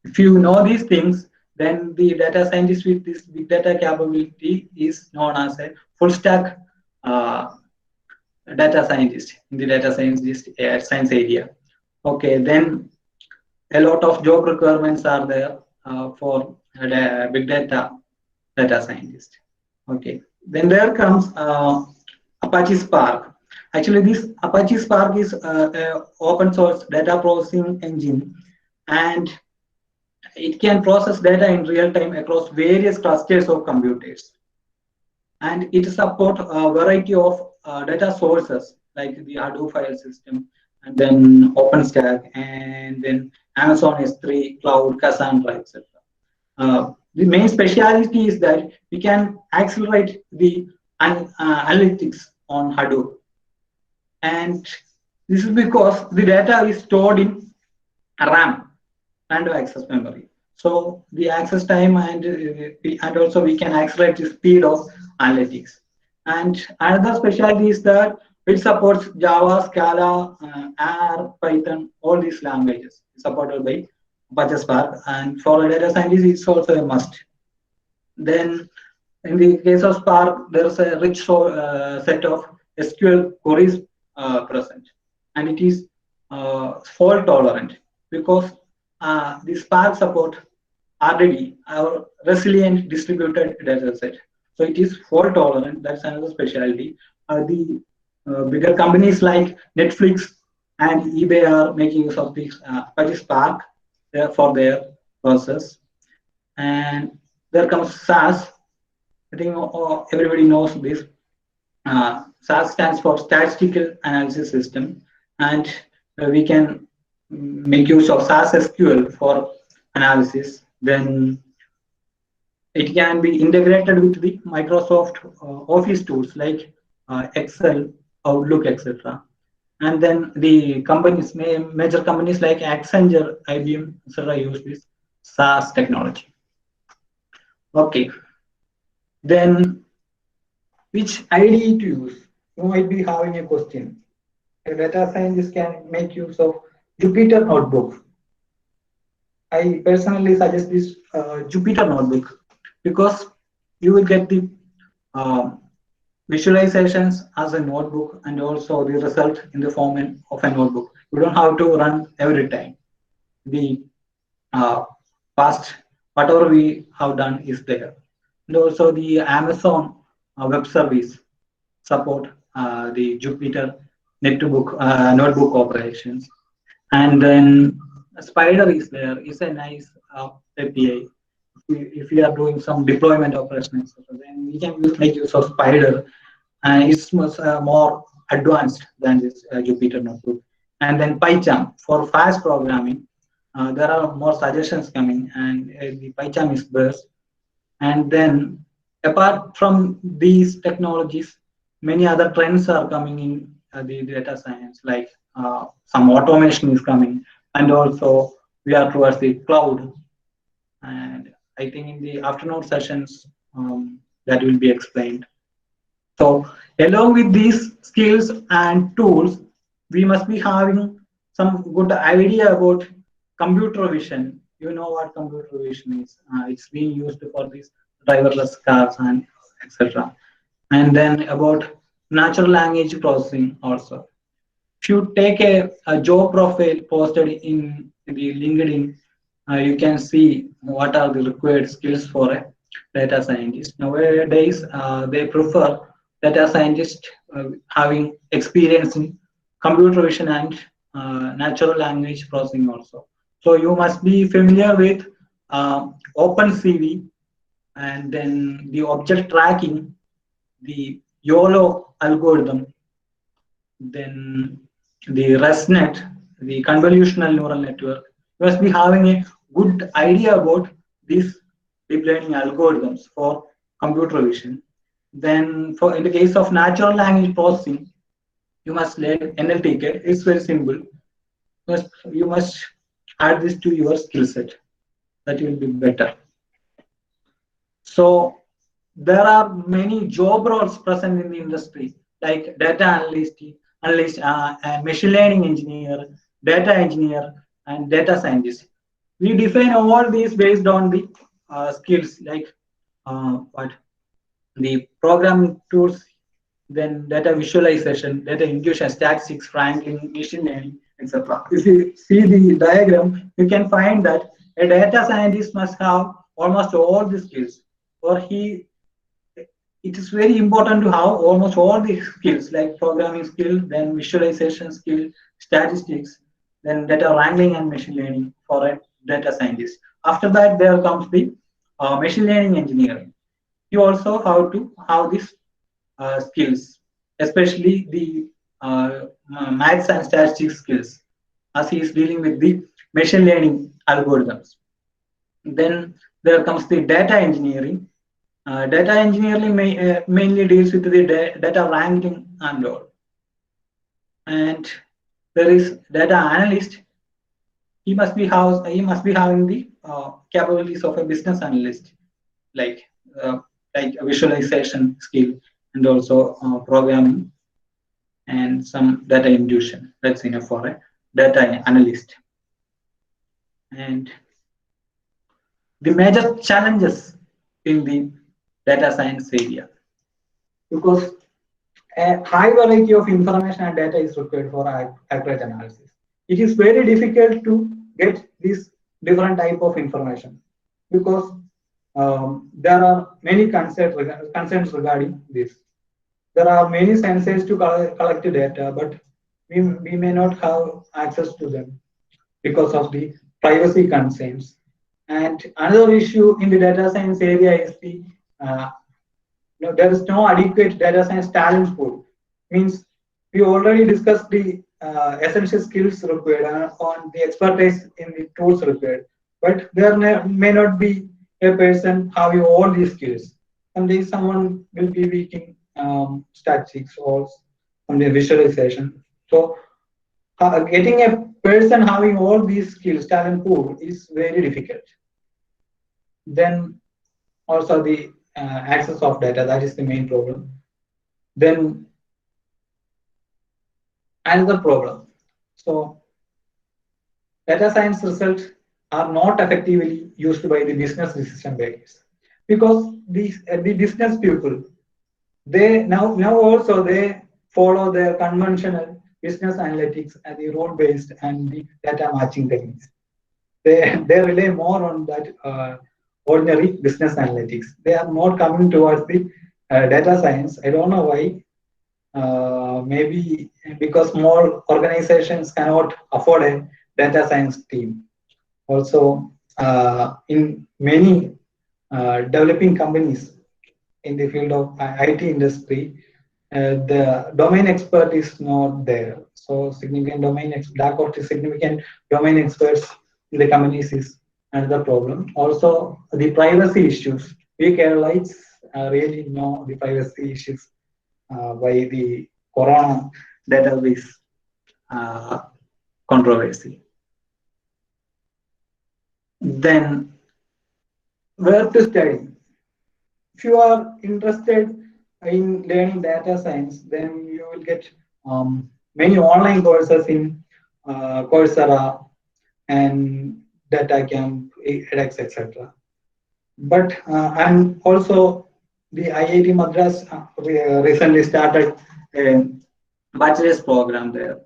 If you know these things, then the data scientist with this big data capability is known as a full stack data scientist in the data science area. Okay, then a lot of job requirements are there for big data scientist. Okay, then there comes Apache Spark. Actually, this Apache Spark is an open source data processing engine, and it can process data in real time across various clusters of computers. And it supports a variety of data sources like the Hadoop file system, and then OpenStack, and then Amazon S3, Cloud, Cassandra, etc. The main specialty is that we can accelerate the analytics on Hadoop. And this is because the data is stored in RAM, random access memory. So the access time and also we can accelerate the speed of analytics. And another specialty is that it supports Java, Scala, R, Python, all these languages supported by Apache Spark. And for a data scientist, it's also a must. Then in the case of Spark, there is a rich set of SQL queries present, and it is fault tolerant because the Spark support RDD, our resilient distributed data set. So it is fault tolerant. That's another specialty. The bigger companies like Netflix and eBay are making use of this Apache Spark for their process. And there comes SAS. I think everybody knows this. SAS stands for Statistical Analysis System, and we can make use of SAS SQL for analysis. Then it can be integrated with the Microsoft Office tools like Excel, Outlook, etc. And then the companies, major companies like Accenture, IBM, etc. use this SAS technology. Okay. Then which IDE to use? You might be having a question. A data scientist can make use of Jupyter Notebook. I personally suggest this Jupyter Notebook because you will get the visualizations as a notebook and also the result in the form of a notebook. You don't have to run every time. The past, whatever we have done is there. And also the Amazon Web Service support the Jupyter notebook operations. And then Spider is there. It's a nice API. If we are doing some deployment operations, then we can make use of Spider, and it's much more advanced than this Jupyter notebook. And then PyCharm for fast programming. There are more suggestions coming, and the PyCharm is best. And then apart from these technologies, many other trends are coming in the data science, like some automation is coming, and also we are towards the cloud. And I think in the afternoon sessions that will be explained. So along with these skills and tools, we must be having some good idea about computer vision. You know what computer vision is. It's being used for these driverless cars and etc. And then about natural language processing also. If you take a job profile posted in the LinkedIn, you can see what are the required skills for a data scientist. Nowadays, they prefer data scientists having experience in computer vision and natural language processing also. So you must be familiar with OpenCV, and then the object tracking, the YOLO algorithm, then the ResNet, the convolutional neural network. You must be having a good idea about these deep learning algorithms for computer vision. Then for in the case of natural language processing, you must learn NLTK. It's very simple. You must add this to your skill set. That will be better. So there are many job roles present in the industry, like data analyst, machine learning engineer, data engineer, and data scientist. We define all these based on the skills, like what the programming tools, then data visualization, data intuition, statistics, ranking, machine learning, etc. If you see the diagram, you can find that a data scientist must have almost all the skills, or it is very important to have almost all the skills, like programming skill, then visualization skill, statistics, then data wrangling and machine learning for a data scientist. After that, there comes the machine learning engineering. You also have to have these skills, especially the maths and statistics skills, as he is dealing with the machine learning algorithms. Then there comes the data engineering. Data engineering mainly deals with the data wrangling and all. And there is data analyst. He must be having the capabilities of a business analyst, like like a visualization skill and also programming and some data intuition. That's enough for a data analyst. And the major challenges in the data science area, because a high variety of information and data is required for accurate analysis. It is very difficult to get this different type of information because there are many concerns regarding this. There are many sensors to collect data, but we may not have access to them because of the privacy concerns. And another issue in the data science area is the there is no adequate data science talent pool. Means we already discussed the essential skills required on the expertise in the tools required, but there may not be a person having all these skills. Someday someone will be weak in statistics or some visualization. So getting a person having all these skills, talent pool, is very difficult. Then also the access of data, that is the main problem. Then another problem. So data science results are not effectively used by the business decision makers because the business people, they now also they follow their conventional business analytics and the role based and the data matching techniques. They rely more on that ordinary business analytics. They are more coming towards the data science. I don't know why. Maybe because small organizations cannot afford a data science team. Also, in many developing companies in the field of IT industry, the domain expert is not there. So lack of significant domain experts in the companies is another problem. Also, the privacy issues. We Keralites really know the privacy issues by the corona database controversy. Then, where to study? If you are interested in learning data science, then you will get many online courses in Coursera and DataCamp, edX, etc. But and also the IIT Madras recently started a bachelor's program there.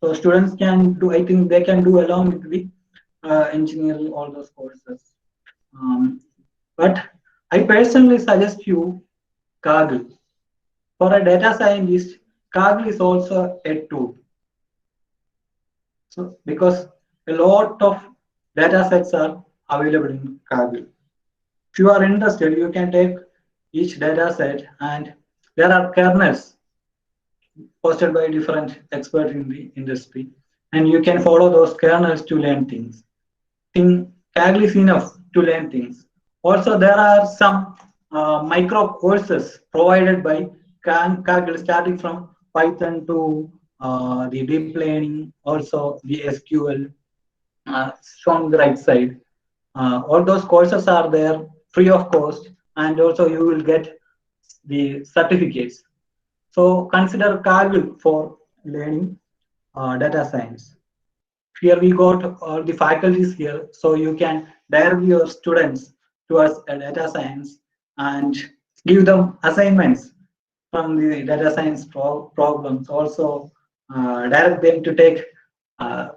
So students can do, I think they can do along with the engineering, all those courses. But I personally suggest you Kaggle. For a data scientist, Kaggle is also a tool. So because a lot of data sets are available in Kaggle. If you are interested, you can take each data set, and there are kernels posted by different experts in the industry, and you can follow those kernels to learn things. Kaggle is enough to learn things. Also, there are some micro courses provided by Kaggle, starting from Python to the deep learning, also the SQL, shown on the right side. All those courses are there free of cost, and also you will get the certificates. So consider Kaggle for learning data science. Here we got all the faculties here, so you can direct your students towards data science and give them assignments from the data science problems. Also direct them to take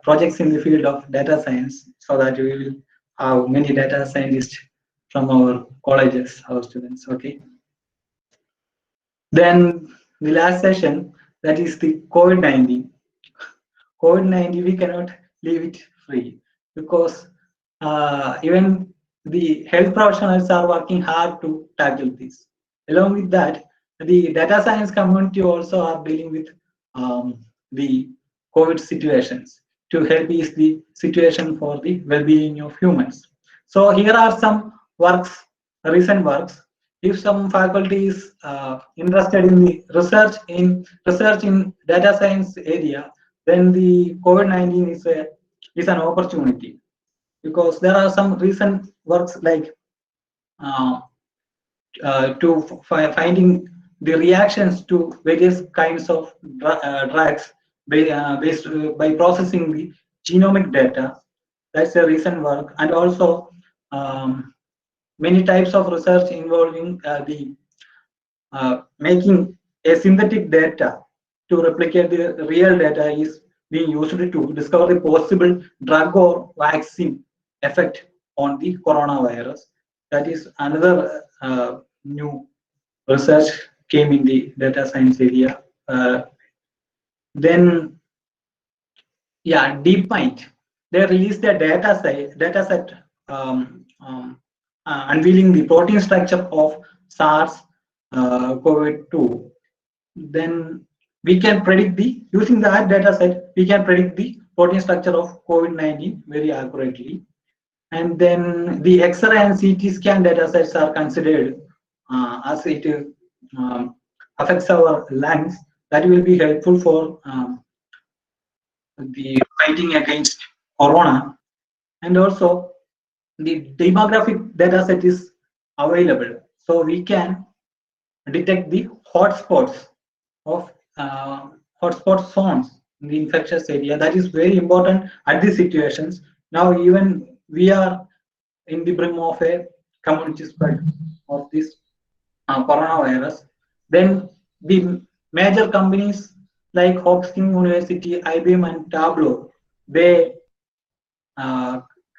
projects in the field of data science, so that we will have many data scientists from our colleges, our students. Okay. Then the last session, that is the COVID-19. COVID-19, we cannot leave it free because even the health professionals are working hard to tackle this. Along with that, the data science community also are dealing with the COVID situations to help ease the situation for the well-being of humans. So here are some works, recent works. if some faculty is interested in the research in data science area, then the COVID-19 is an opportunity, because there are some recent works like uh, finding the reactions to various kinds of drugs by processing the genomic data. That's a recent work, and also many types of research involving the making a synthetic data to replicate the real data is being used to discover the possible drug or vaccine effect on the coronavirus. That is another new research came in the data science area. Then, yeah, DeepMind, they released a data set unveiling the protein structure of SARS-CoV-2. Then we can predict using that data set, we can predict the protein structure of COVID-19 very accurately. And then the X-ray and CT scan data sets are considered as it affects our lungs. That will be helpful for the fighting against corona. And also the demographic data set is available, so we can detect the hotspots of hotspot zones in the infectious area. That is very important at these situations. Now even we are in the brim of a community spread of this coronavirus. Then the major companies like Hopkins University, IBM, and Tableau, they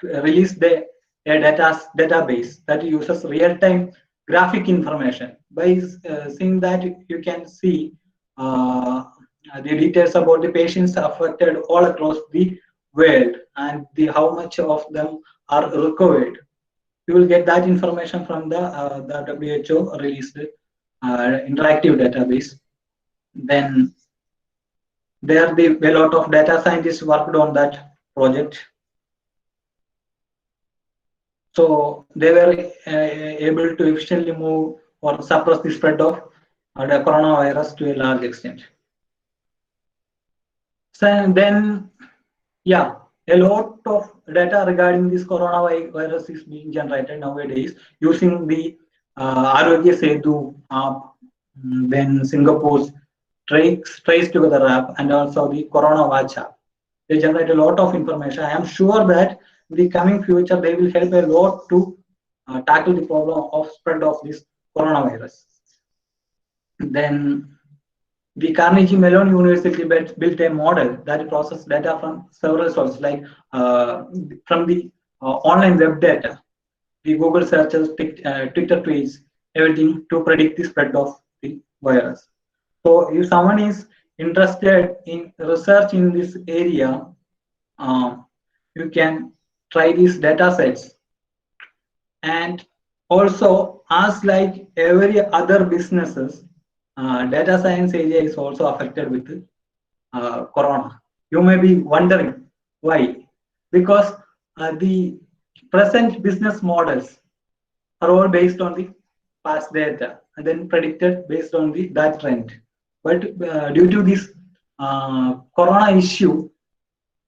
released a database that uses real-time graphic information. By seeing that, you can see the details about the patients affected all across the world and how much of them are recovered. You will get that information from the WHO released interactive database. Then there a lot of data scientists worked on that project. So they were able to efficiently move or suppress the spread of the coronavirus to a large extent. So then, yeah, a lot of data regarding this coronavirus is being generated nowadays using the Arogya Setu app, then Singapore's Trace Together app, and also the Corona Watch app. They generate a lot of information. I am sure that in the coming future they will help a lot to tackle the problem of spread of this coronavirus. Then the Carnegie Mellon University built a model that processes data from several sources, like from the online web data, the Google searches, Twitter tweets, everything to predict the spread of the virus. So if someone is interested in research in this area, you can try these data sets. And also, as like every other businesses, data science area is also affected with corona. You may be wondering why. Because the present business models are all based on the past data and then predicted based on that trend. But due to this corona issue,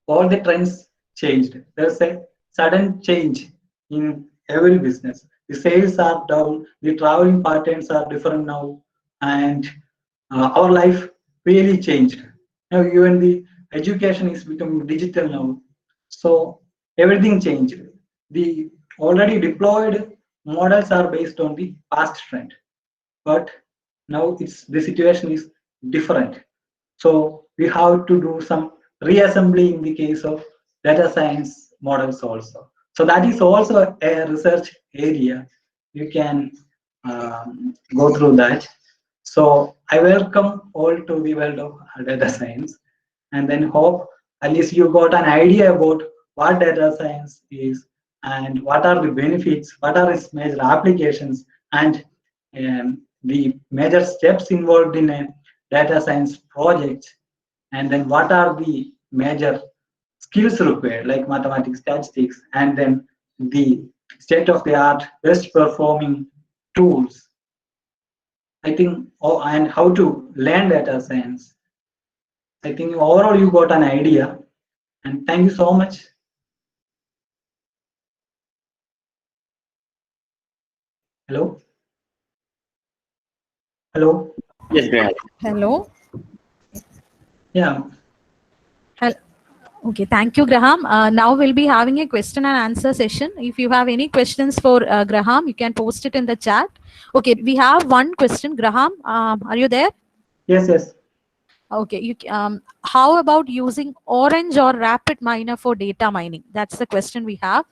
all the trends changed. There's a sudden change in every business. The sales are down, the traveling patterns are different now, and our life really changed. Now even the education is becoming digital now, so everything changed. The already deployed models are based on the past trend, but now the situation is different. So we have to do some reassembly in the case of data science models also. So that is also a research area. You can go through that. So I welcome all to the world of data science, and then hope at least you got an idea about what data science is and what are the benefits, what are its major applications, and the major steps involved in a data science project, and then what are the major skills required like mathematics, statistics, and then the state-of-the-art best performing tools I think, and how to learn data science. I think overall you got an idea, and thank you so much. Hello? Hello? Yes, Graham. Hello. Yeah. Okay, thank you, Graham. Now we'll be having a question and answer session. If you have any questions for Graham, you can post it in the chat. Okay, we have one question. Graham, are you there? Yes, yes. Okay, how about using Orange or RapidMiner for data mining? That's the question we have.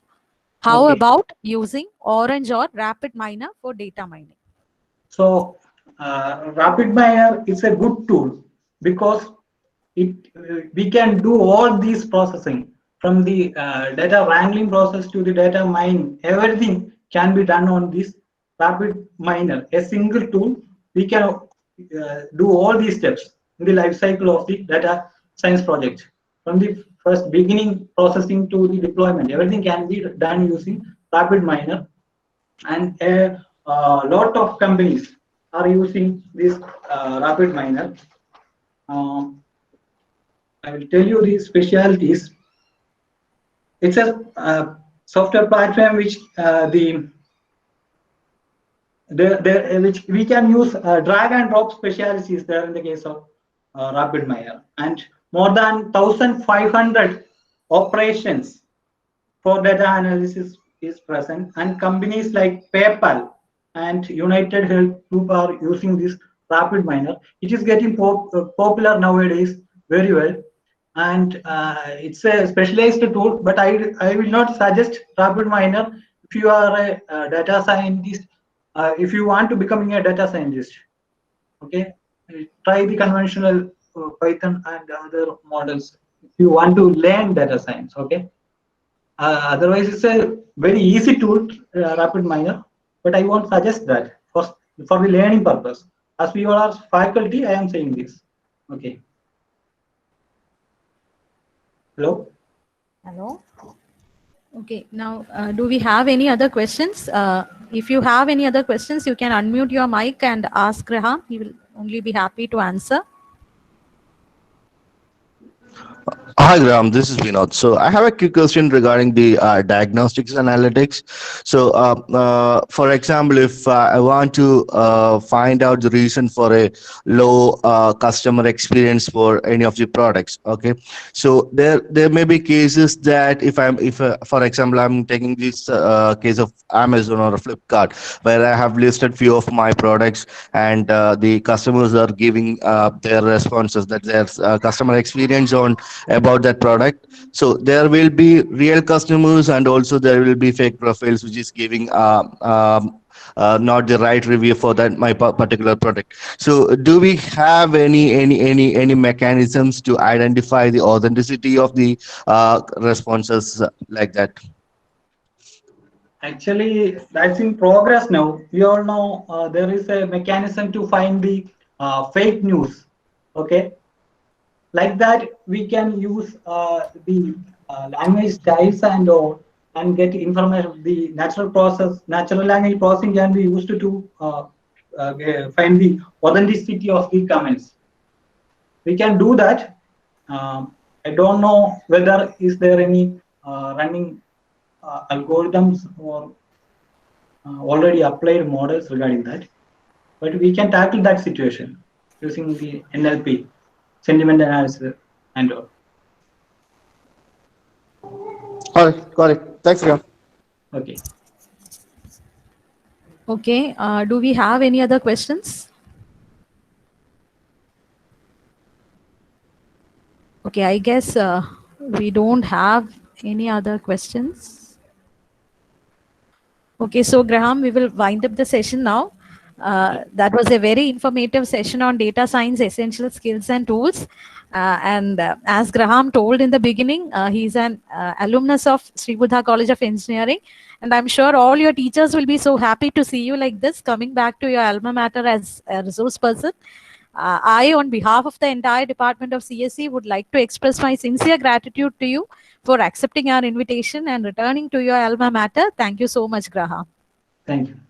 How Okay. about using Orange or RapidMiner for data mining? So RapidMiner is a good tool because we can do all these processing from the data wrangling process to the data mining. Everything can be done on this RapidMiner. A single tool, we can do all these steps in the life cycle of the data science project. From the first beginning processing to the deployment, everything can be done using RapidMiner. And a lot of companies are using this RapidMiner. I will tell you the specialities. It's a software platform which which we can use drag and drop specialities there in the case of RapidMiner, and more than 1,500 operations for data analysis is present, and companies like PayPal and United Health Group are using this RapidMiner. It is getting popular nowadays very well, and it's a specialized tool, but I will not suggest RapidMiner if you are a data scientist. If you want to becoming a data scientist, okay, try the conventional Python and other models if you want to learn data science, okay. Otherwise, it's a very easy tool, RapidMiner, but I won't suggest that for the learning purpose. As we all are faculty, I am saying this. Okay. Hello. Hello. Okay. Now, do we have any other questions? If you have any other questions, you can unmute your mic and ask Graham. He will only be happy to answer. Hi, Graham. This is Vinod. So I have a quick question regarding the diagnostics analytics. So, for example, if I want to find out the reason for a low customer experience for any of the products, okay. So there may be cases that if for example I'm taking this case of Amazon or Flipkart, where I have listed few of my products, and the customers are giving their responses that their customer experience on about that product. So there will be real customers, and also there will be fake profiles which is giving not the right review for that my particular product. So do we have any mechanisms to identify the authenticity of the responses like that? Actually, that's in progress now. We all know there is a mechanism to find the fake news. Okay, like that we can use the language styles and all, and get information. The natural language processing can be used to find the authenticity of the comments. We can do that. I don't know whether is there any running algorithms or already applied models regarding that, but we can tackle that situation using the NLP, sentiment analysis, and all. All right, got it. Thanks, Graham. Okay. Okay. Do we have any other questions? Okay, I guess we don't have any other questions. Okay, so Graham, we will wind up the session now. That was a very informative session on data science essential skills and tools. And as Graham told in the beginning, he's an alumnus of Sri Buddha College of Engineering. And I'm sure all your teachers will be so happy to see you like this, coming back to your alma mater as a resource person. I, on behalf of the entire department of CSE, would like to express my sincere gratitude to you for accepting our invitation and returning to your alma mater. Thank you so much, Graham. Thank you.